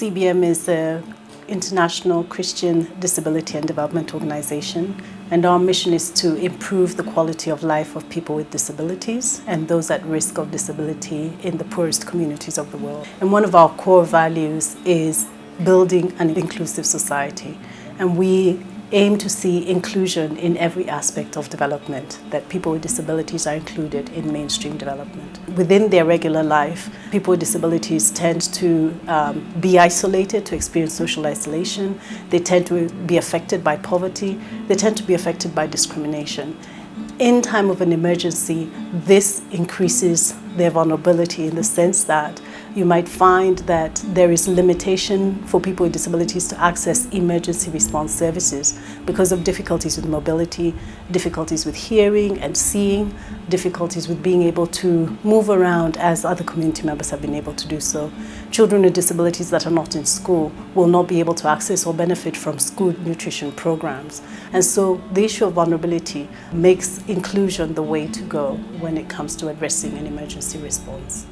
CBM is an international Christian disability and development organization, and our mission is to improve the quality of life of people with disabilities and those at risk of disability in the poorest communities of the world. And one of our core values is building an inclusive society, and we aim to see inclusion in every aspect of development, that people with disabilities are included in mainstream development. Within their regular life, people with disabilities tend to be isolated, to experience social isolation. They tend to be affected by poverty. They tend to be affected by discrimination. In time of an emergency, this increases their vulnerability in the sense that you might find that there is limitation for people with disabilities to access emergency response services because of difficulties with mobility, difficulties with hearing and seeing, difficulties with being able to move around as other community members have been able to do so. Children with disabilities that are not in school will not be able to access or benefit from school nutrition programs. And so the issue of vulnerability makes inclusion the way to go when it comes to addressing an emergency response.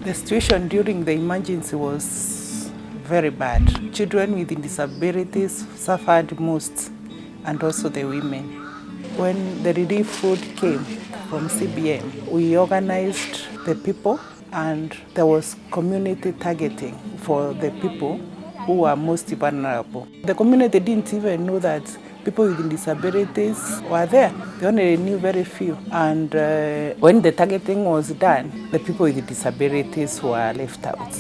The situation during the emergency was very bad. Children with disabilities suffered most, and also the women. When the relief food came from CBM, we organized the people, and there was community targeting for the people who were most vulnerable. The community didn't even know that people with disabilities were there. They only knew very few. And when the targeting was done, the people with disabilities were left out.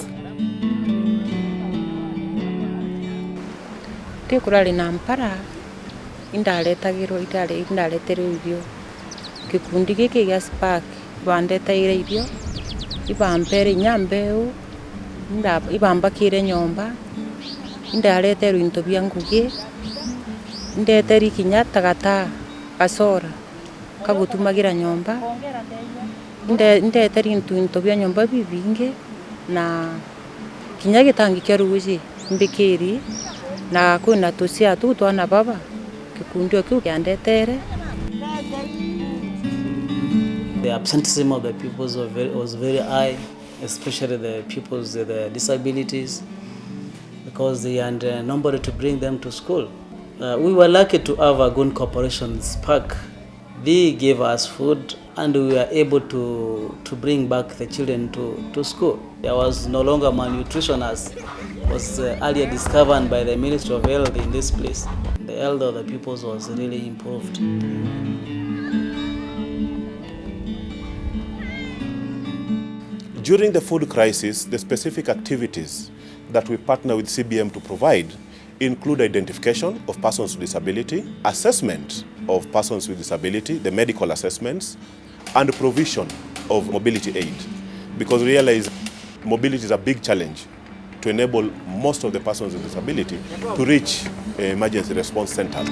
Kurali nampara indaletagirwo indaleterwo irio gikundi giki gya spark bandetaire irio ibampere nyambeu ibambakire nyomba indaleterwo into bya ngugi ndeteri kinyata gata kasora kagutumagira nyomba ndeteri into bya nyomba bibinge na kinyage tangi kya ruji mbikiri na kuna tusia tu twana baba kikundio kiu kyandetere. The absenteeism of the pupils was very high, especially the pupils with disabilities, because they had nobody to bring them to school. We were lucky to have a good cooperation with SPAC. They gave us food and we were able to bring back the children to school. There was no longer malnutrition as was earlier discovered by the Ministry of Health in this place. The health of the pupils was really improved. During the food crisis, the specific activities that we partner with CBM to provide include identification of persons with disability, assessment of persons with disability, the medical assessments, and provision of mobility aid. Because we realize mobility is a big challenge to enable most of the persons with disability to reach emergency response centers.